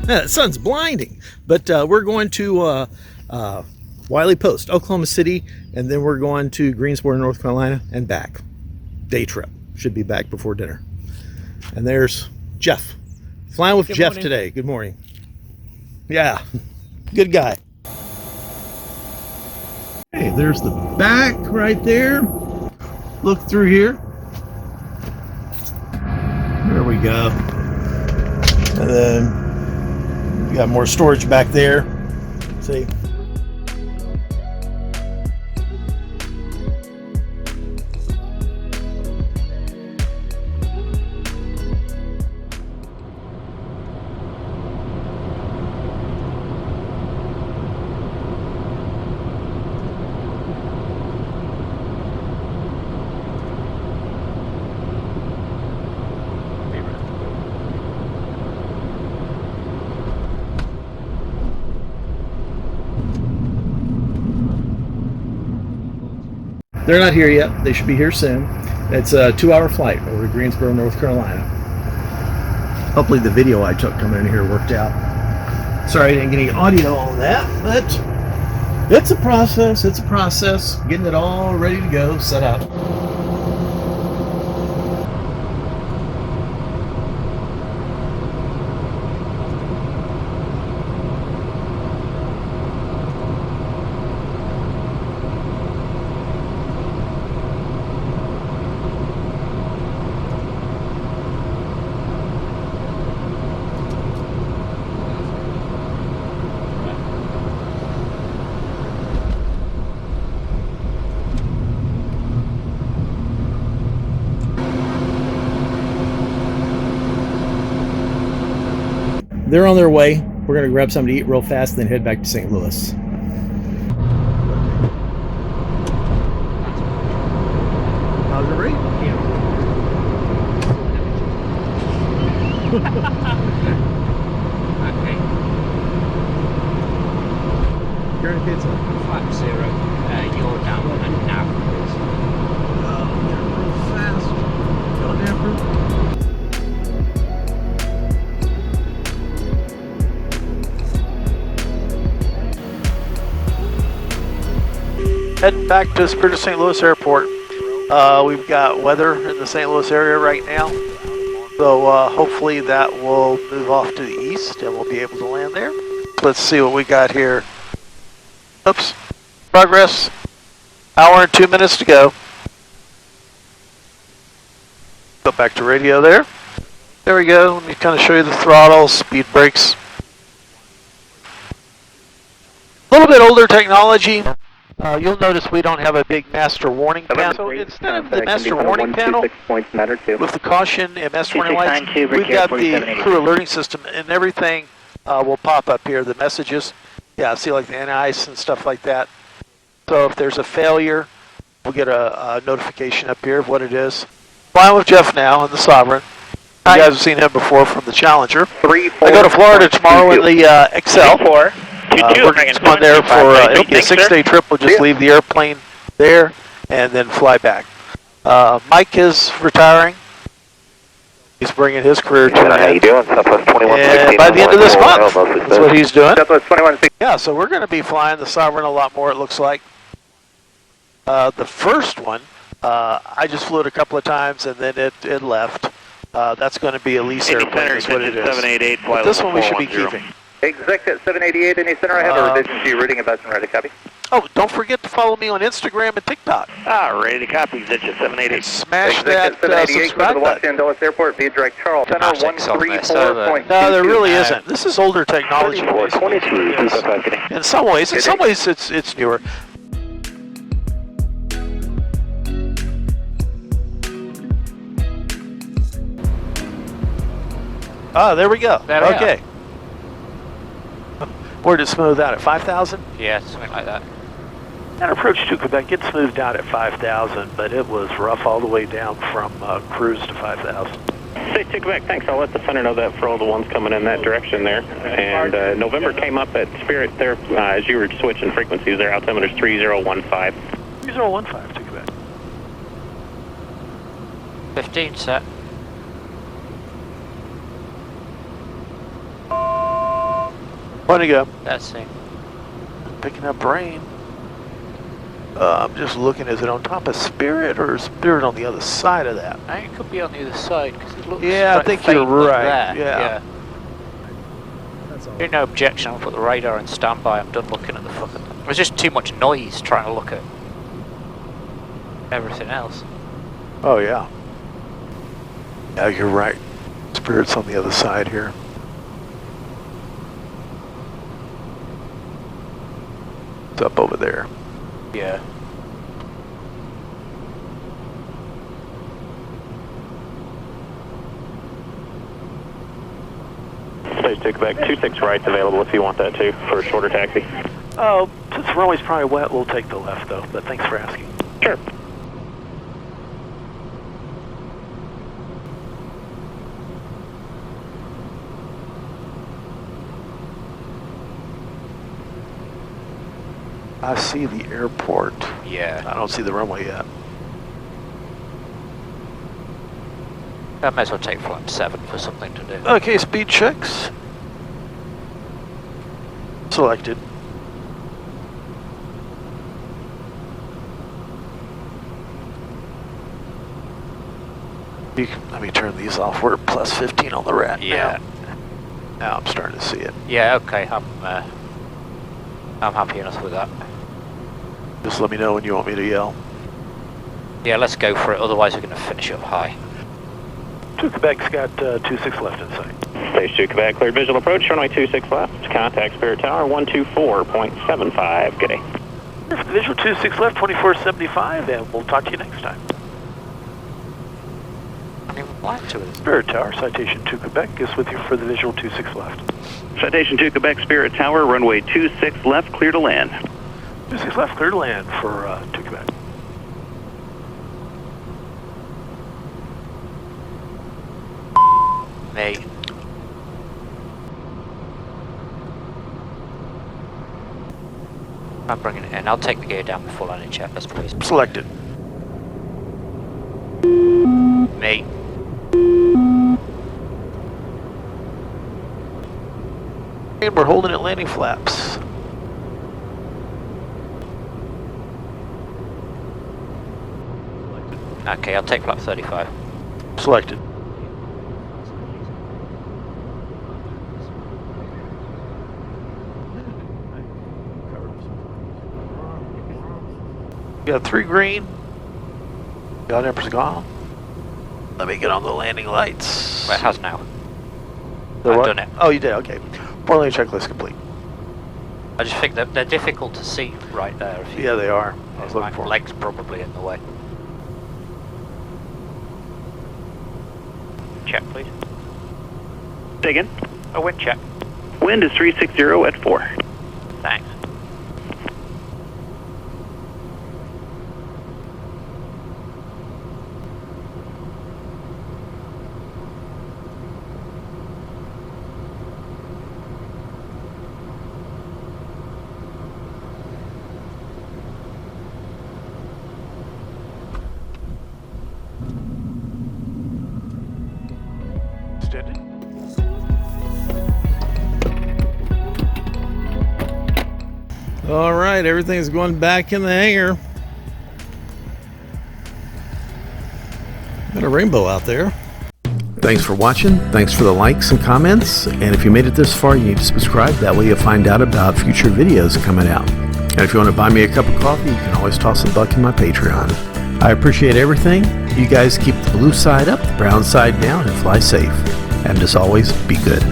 The sun's blinding, but we're going to Wiley Post, Oklahoma City, and then we're going to Greensboro, North Carolina, and back. Day trip. Should be back before dinner. And there's Jeff. Flying with Jeff today. Good morning. Yeah, good guy. Hey, there's the back right there. Look through here. There we go. And then we got more storage back there. See? They're not here yet. They should be here soon. It's a 2-hour flight over to Greensboro, North Carolina. Hopefully the video I took coming in here worked out. Sorry I didn't get any audio on that, but it's a process. It's a process. Getting it all ready to go, set up. They're on their way. We're going to grab something to eat real fast, then head back to St. Louis. How's it rate? Yeah. Okay. You're in pizza. Flat 0. You're down and now. Oh, they're real fast. Go down. Heading back to Spirit of St. Louis Airport. We've got weather in the St. Louis area right now, so hopefully that will move off to the east and we'll be able to land there. Let's see what we got here. Oops. Progress. Hour and 2 minutes to go. Go back to radio there. There we go. Let me kind of show you the throttle, speed brakes. A little bit older technology. You'll notice we don't have a big master warning panel. So instead of the master warning panel with the caution and master warning lights, we've got the crew alerting system, and everything will pop up here. The messages, yeah, see like the NICE and stuff like that. So if there's a failure, we'll get a notification up here of what it is. Flying with Jeff now in the Sovereign. You guys have seen him before from the Challenger. I go to Florida tomorrow in the Excel. We're just on there for it'll be a 6-day trip. We'll just leave the airplane there and then fly back. Mike is retiring. He's bringing his career to an end. How you doing? Southwest 21. And by the end of this month, that's what he's doing. Southwest 21. Yeah, so we're going to be flying the Sovereign a lot more, it looks like. The first one, I just flew it a couple of times and then it left. That's going to be a lease airplane, is what it is. 788, but this one we should be keeping. Executive 788, any center, I have a revision to your reading about some ready to copy. Oh, don't forget to follow me on Instagram and TikTok. Ready to copy, Executive 788. Smash that subscribe button. Dulles Airport, via direct Charles, center 134.2. No, there really isn't. This is older technology. In some ways it's newer. There we go. Okay. Where did it smooth out at 5,000? Yeah, something like that. And approach to Quebec, it smoothed out at 5,000, but it was rough all the way down from cruise to 5,000. Say to Quebec, thanks. I'll let the center know that for all the ones coming in that direction there. And November came up at Spirit there as you were switching frequencies there. Altimeter's 3015. 3015 to Quebec. 15 set. One to go. Let's see. Picking up rain. I'm just looking, is it on top of Spirit or is Spirit on the other side of that? I think it could be on the other side because it looks Yeah, I think you're right. Yeah. No objection, I'll put the radar in standby. I'm done looking at the fucking... There's just too much noise trying to look at everything else. Oh, yeah. Yeah, you're right. Spirit's on the other side here. It's up over there. Yeah. Stage 2 Quebec, 26 right's available if you want that too for a shorter taxi. Oh, since the runway's probably wet, we'll take the left though, but thanks for asking. Sure. I see the airport. Yeah. I don't see the runway yet. I might as well take flight 7 for something to do. Okay, speed checks. Selected. Let me turn these off. We're plus 15 on the rat. Yeah. Now I'm starting to see it. Yeah, okay, I'm happy enough with that. Just let me know when you want me to yell. Yeah, let's go for it, otherwise we're going to finish up high. 2 Quebec's got 26 left in sight. Stage 2 Quebec, cleared visual approach, runway 26 left. Contact Spirit Tower 124.75. Good day. Visual 26 left, 2475, and we'll talk to you next time. I don't even like to it. Spirit Tower, Citation 2 Quebec is with you for the visual 26 left. Citation 2 Quebec, Spirit Tower, runway 26 left, clear to land. 26 left, clear to land for 2 Quebec. Me. I'm bringing it in. I'll take the gear down before landing checklist, please. Selected. Me. And we're holding at landing flaps. Okay, I'll take flap 35. Selected. Got 3 green. Got Empress gone. Let me get on the landing lights. Well, it has now. The I've what? done it. Oh, you did? Okay. 4-lane checklist complete. I just think that they're difficult to see right there. If you, Yeah, they are. I was my looking for 'em. legs probably in the way. Check, please. Say again. A wind check. Wind is 360 at 4. Thanks. Extended. All right, everything's going back in the hangar. Got a rainbow out there. Thanks for watching. Thanks for the likes and comments. And if you made it this far, you need to subscribe. That way you'll find out about future videos coming out. And if you want to buy me a cup of coffee, you can always toss a buck in my Patreon. I appreciate everything. You guys keep the blue side up, the brown side down, and fly safe. And as always, be good.